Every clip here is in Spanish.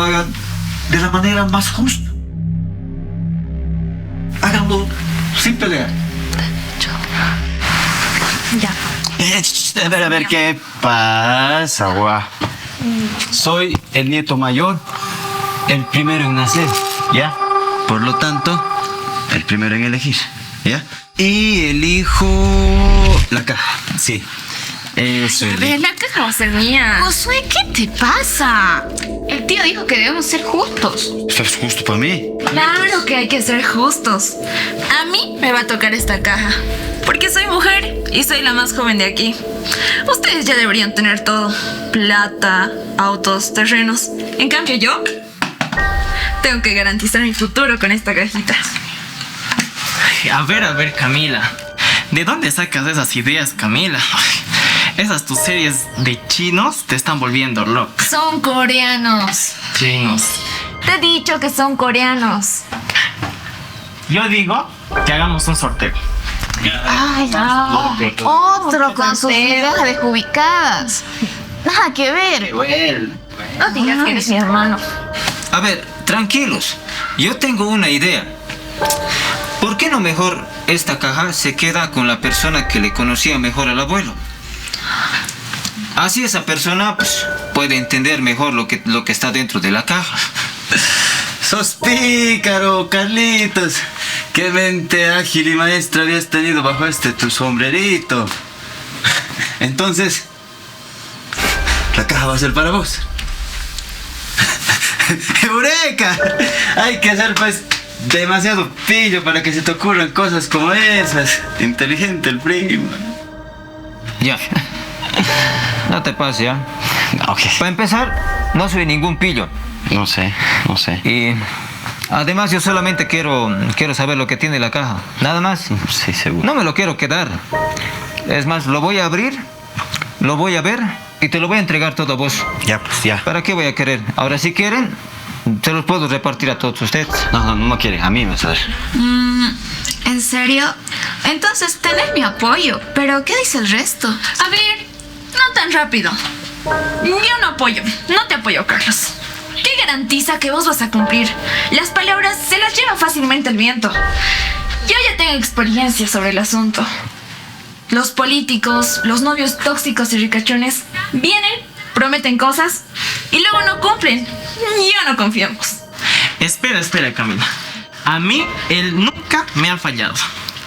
hagan de la manera más justa. Háganlo sin pelear. Ya. A ver, ¿qué pasa, guau? Soy el nieto mayor, el primero en nacer, ¿ya? Por lo tanto, el primero en elegir, ¿ya? Y elijo la caja, sí. Eso A es. ver, la caja va a ser mía. Josué, ¿qué te pasa? El tío dijo que debemos ser justos. Esto es justo para mí. Claro que hay que ser justos. A mí me va a tocar esta caja. Porque soy mujer y soy la más joven de aquí. Ustedes ya deberían tener todo. Plata, autos, terrenos. En cambio yo tengo que garantizar mi futuro con esta cajita. A ver, Camila. ¿De dónde sacas esas ideas, Camila? Esas tus series de chinos te están volviendo loca. Son coreanos. Chinos. Te he dicho que son coreanos. Yo digo que hagamos un sorteo. Ay, no. Otro con sus ideas desubicadas. Nada que ver. No digas que eres mi hermano. A ver, tranquilos. Yo tengo una idea. ¿Por qué no mejor esta caja se queda con la persona que le conocía mejor al abuelo? Así esa persona pues, puede entender mejor lo que está dentro de la caja. ¡Sos pícaro, Carlitos! ¡Qué mente ágil y maestra habías tenido bajo tu sombrerito! Entonces, la caja va a ser para vos. ¡Eureka! Hay que ser pues demasiado pillo para que se te ocurran cosas como esas. Inteligente el primo. Ya. No te pases, ¿ya? Ok. Para empezar, no soy ningún pillo. No sé. Y además yo solamente quiero saber lo que tiene la caja. Nada más. Sí, seguro. No me lo quiero quedar. Es más, lo voy a abrir, lo voy a ver y te lo voy a entregar todo a vos. Ya, pues ya. ¿Para qué voy a querer? Ahora, si quieren, se los puedo repartir a todos ustedes. No quiere. A mí me vas a dar. ¿En serio? Entonces tenés mi apoyo. ¿Pero qué dice el resto? A ver, no tan rápido. Yo no te apoyo, Carlos. ¿Qué garantiza que vos vas a cumplir? Las palabras se las lleva fácilmente el viento. Yo ya tengo experiencia sobre el asunto. Los políticos, los novios tóxicos y ricachones vienen, prometen cosas y luego no cumplen. Ya no confiamos. Espera, Camila. A mí, él nunca me ha fallado.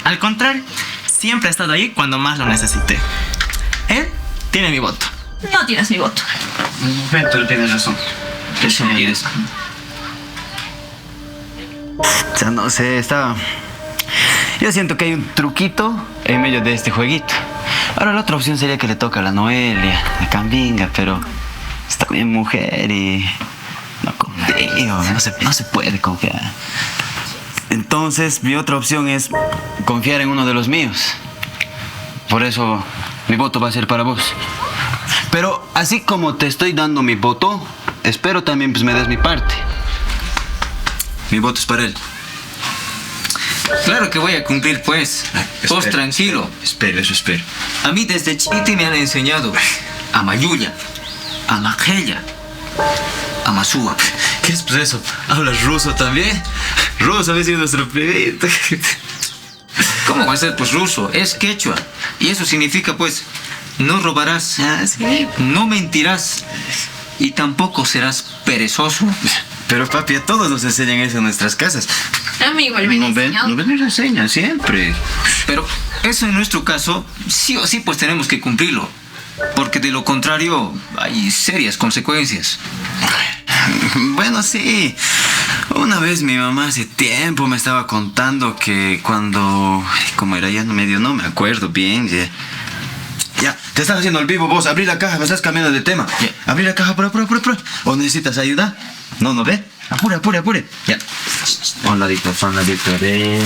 Al contrario, siempre ha estado ahí cuando más lo necesité. Él tiene mi voto. No tienes mi voto. Pero tienes razón. Eso no quieres. O sea, no sé, está... Yo siento que hay un truquito en medio de este jueguito. Ahora la otra opción sería que le toca a la Noelia, a Cambinga, pero es también mujer y... No confío, no se puede confiar. Entonces, mi otra opción es confiar en uno de los míos. Por eso, mi voto va a ser para vos. Pero así como te estoy dando mi voto, espero también pues me des mi parte. Mi voto es para él. Claro que voy a cumplir, pues. Vos tranquilo. Espero. A mí desde chiquito me han enseñado a Mayuya, a Maquella, a Masúa. ¿Qué es pues eso? ¿Hablas ruso también? Ruso había sido nuestro primito. ¿Cómo va a ser pues ruso? Es quechua. Y eso significa pues no robarás, Sí. no mentirás y tampoco serás perezoso. Pero papi, a todos nos enseñan eso en nuestras casas. A mí igual me han enseñado. No ven y enseñan siempre. Pero eso en nuestro caso, sí o sí pues tenemos que cumplirlo. Porque de lo contrario hay serias consecuencias. Bueno, sí. Una vez mi mamá hace tiempo me estaba contando que cuando... ¿Cómo era? Ya medio no me acuerdo bien. Ya, te estás haciendo el vivo vos. Abrí la caja, me estás cambiando de tema. Ya. Abrí la caja, apura. ¿O necesitas ayuda? No, ve. Apure. Ya. Un ladito, ve.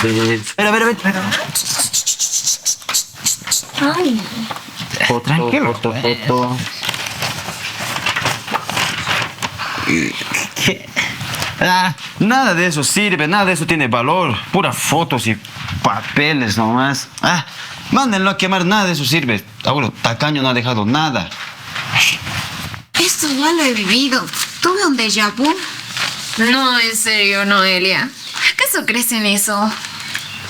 Espera. Ay, Tranquilo. Foto. ¿Qué? Nada de eso sirve, nada de eso tiene valor. Puras fotos y papeles nomás. Mándenlo a quemar, nada de eso sirve. Abuelo, tacaño no ha dejado nada. esto Eso ya lo he vivido. Tuve un déjà vu. No, en serio, Noelia. ¿Acaso crees en eso?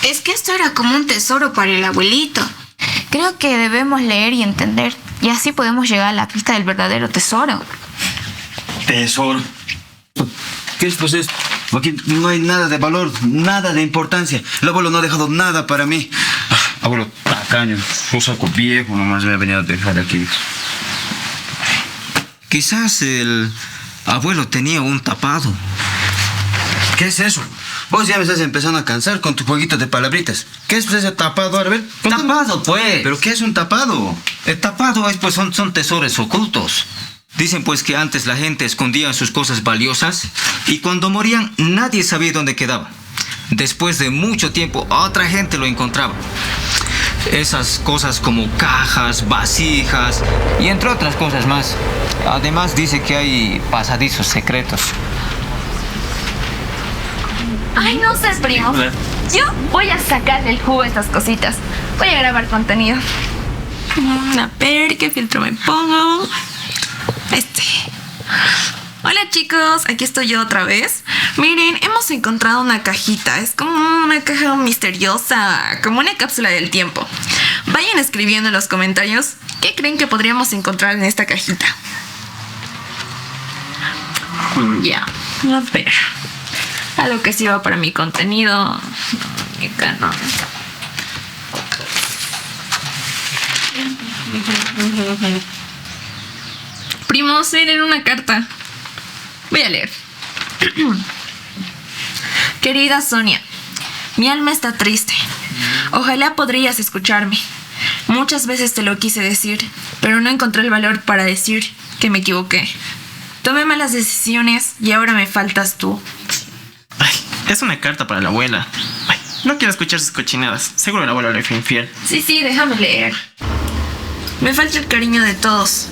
Es que esto era como un tesoro para el abuelito. Creo que debemos leer y entender. Y así podemos llegar a la pista del verdadero tesoro. Tesoro. ¿Qué es pues esto? Aquí no hay nada de valor, nada de importancia. El abuelo no ha dejado nada para mí. Abuelo, tacaño, un saco viejo nomás me ha venido a dejar aquí. Quizás el abuelo tenía un tapado. ¿Qué es eso? Vos ya me estás empezando a cansar con tu jueguito de palabritas. ¿Qué es pues ese tapado? A ver, Tapado, pues. ¿pero qué es un tapado? El tapado es, pues, son tesoros ocultos. Dicen pues que antes la gente escondía sus cosas valiosas y cuando morían nadie sabía dónde quedaba. Después de mucho tiempo otra gente lo encontraba. Esas cosas como cajas, vasijas y entre otras cosas más. Además dice que hay pasadizos secretos. Ay, no sé, primo. Yo voy a sacarle el jugo a estas cositas. Voy a grabar contenido. A ver, ¿qué filtro me pongo? Hola chicos, aquí estoy yo otra vez. Miren, hemos encontrado una cajita. Es como una caja misteriosa, como una cápsula del tiempo. Vayan escribiendo en los comentarios qué creen que podríamos encontrar en esta cajita. Ya, a ver. Algo que sirva para mi contenido. Mi canal. Primos, miren una carta. Voy a leer. Querida Sonia, mi alma está triste. Ojalá podrías escucharme. Muchas veces te lo quise decir, pero no encontré el valor para decir que me equivoqué. Tomé malas decisiones y ahora me faltas tú. Ay, es una carta para la abuela. Ay, no quiero escuchar sus cochinadas. Seguro el abuelo le fue infiel. Sí, déjame leer. Me falta el cariño de todos.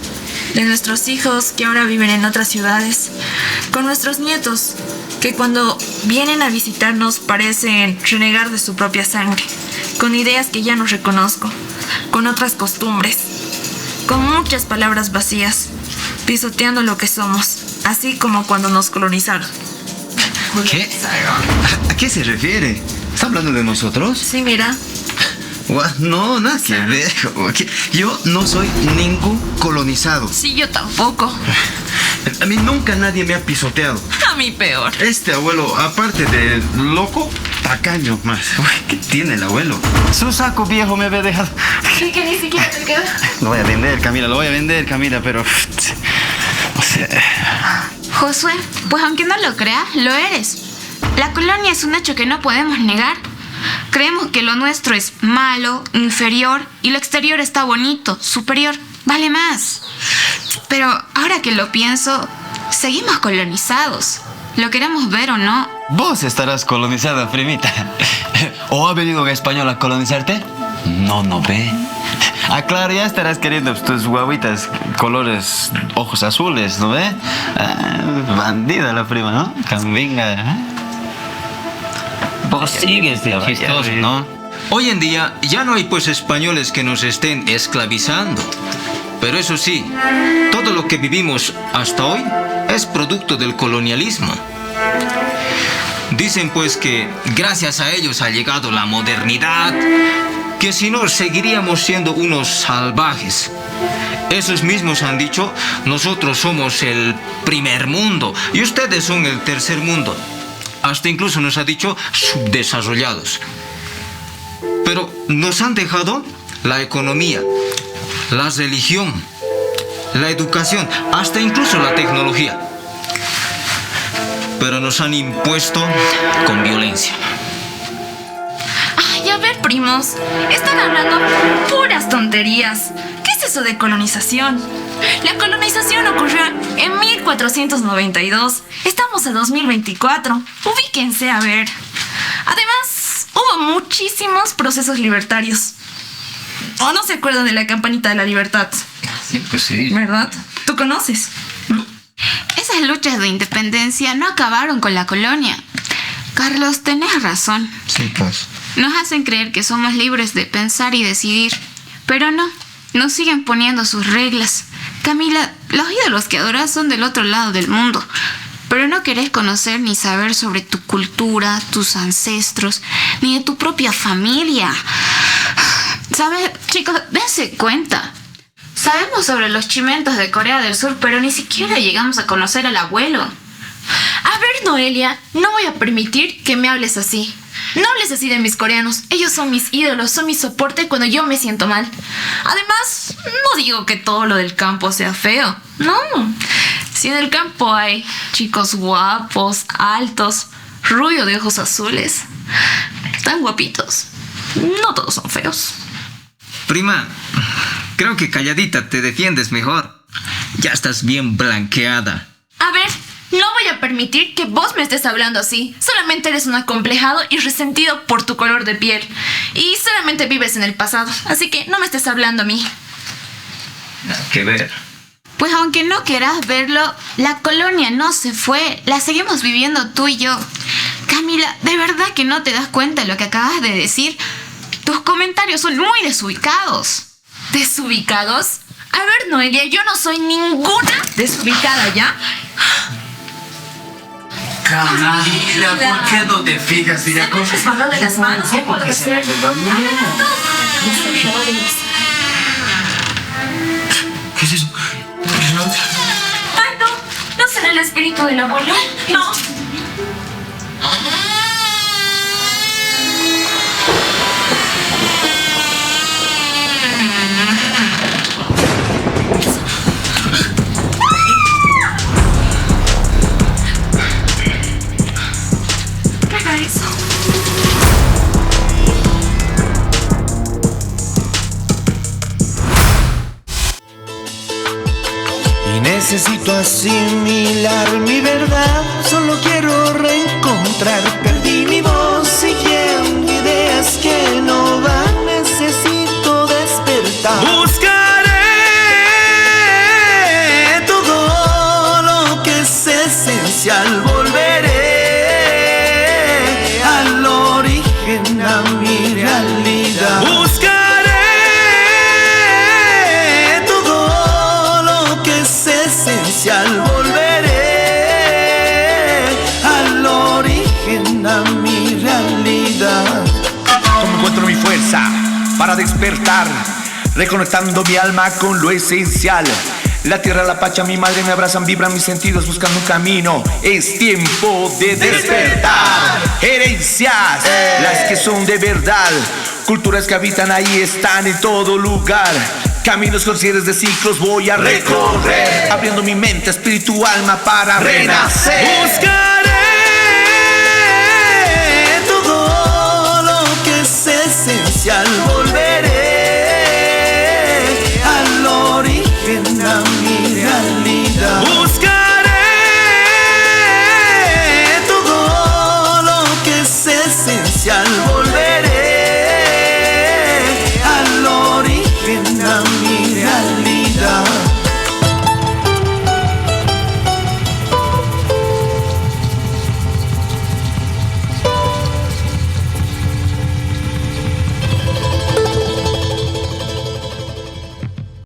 De nuestros hijos que ahora viven en otras ciudades. Con nuestros nietos que cuando vienen a visitarnos parecen renegar de su propia sangre. Con ideas que ya no reconozco. Con otras costumbres. Con muchas palabras vacías. Pisoteando lo que somos. Así como cuando nos colonizaron. ¿Qué? ¿A qué se refiere? ¿Está hablando de nosotros? Sí, mira. No, nada que ver. Yo no soy ningún colonizado. Sí, yo tampoco. A mí nunca nadie me ha pisoteado. A mí peor. Este abuelo, aparte de loco, tacaño más. Uy, ¿qué tiene el abuelo? Su saco viejo me había dejado. Sí, que ni siquiera te queda. Lo voy a vender, Camila, pero... O sea... Josué, pues aunque no lo creas, lo eres. La colonia es un hecho que no podemos negar. Creemos que lo nuestro es malo, inferior, y lo exterior está bonito, superior, vale más. Pero ahora que lo pienso, seguimos colonizados. Lo queremos ver o no. Vos estarás colonizada, primita. ¿O ha venido un español a colonizarte? No ve. Ah, claro, ya estarás queriendo tus guaguitas colores ojos azules, ¿no ve? Bandida la prima, ¿no? Cambinga, ¿eh? Vos sigues de chistoso, ¿no? Hoy en día ya no hay pues españoles que nos estén esclavizando. Pero eso sí, todo lo que vivimos hasta hoy es producto del colonialismo. Dicen pues que gracias a ellos ha llegado la modernidad, que si no seguiríamos siendo unos salvajes. Esos mismos han dicho, nosotros somos el primer mundo y ustedes son el tercer mundo. Hasta incluso nos ha dicho subdesarrollados. Pero nos han dejado la economía, la religión, la educación, hasta incluso la tecnología. Pero nos han impuesto con violencia. Ay, a ver, primos. Están hablando puras tonterías. ¿Qué es eso de colonización? La colonización ocurrió en 1492. Estamos en 2024. Ubíquense a ver. Además, hubo muchísimos procesos libertarios. ¿O no se acuerdan de la campanita de la libertad? Sí, pues sí. ¿Verdad? ¿Tú conoces? Esas luchas de independencia no acabaron con la colonia. Carlos, tenés razón. Sí, pues. Nos hacen creer que somos libres de pensar y decidir. Pero no, nos siguen poniendo sus reglas, Camila, los ídolos que adoras son del otro lado del mundo, pero no querés conocer ni saber sobre tu cultura, tus ancestros, ni de tu propia familia. ¿Sabes, chicos? Dense cuenta. Sabemos sobre los chimentos de Corea del Sur, pero ni siquiera llegamos a conocer al abuelo. A ver, Noelia, no voy a permitir que me hables así. No hables así de mis coreanos. Ellos son mis ídolos, son mi soporte cuando yo me siento mal. Además, no digo que todo lo del campo sea feo. No. Si en el campo hay chicos guapos, altos, rubio de ojos azules, tan guapitos, no todos son feos. Prima, creo que calladita te defiendes mejor. Ya estás bien blanqueada. A ver, no voy a permitir que vos me estés hablando así. Solamente eres un acomplejado y resentido por tu color de piel. Y solamente vives en el pasado. Así que no me estés hablando a mí. Nada que ver. Pues aunque no quieras verlo, la colonia no se fue. La seguimos viviendo tú y yo. Camila, ¿de verdad que no te das cuenta de lo que acabas de decir? Tus comentarios son muy desubicados. ¿Desubicados? A ver, Noelia, yo no soy ninguna desubicada, ¿ya? Camila, ¿por qué no te fijas? Mira, cosas Mano de las manos, ¿qué puedo hacer? ¿Qué es eso? Ay, no, no será el espíritu del abuelo. No. ¿Qué era eso? Y necesito asimilar mi verdad. Solo quiero reencontrar. Perdí mi voz siguiendo ideas que no van. Necesito despertar. Buscaré todo lo que es esencial. Volveré al origen, a mi realidad. Buscaré esencial, volveré al origen, a mi realidad. Como encuentro mi fuerza para despertar, reconectando mi alma con lo esencial. La tierra, la pacha, mi madre me abrazan, vibran mis sentidos buscando un camino. Es tiempo de despertar. Herencias, las que son de verdad. Culturas que habitan ahí, están en todo lugar. Caminos con cierres de ciclos voy a recorrer, abriendo mi mente, espíritu, alma para renacer. Buscaré todo lo que es esencial.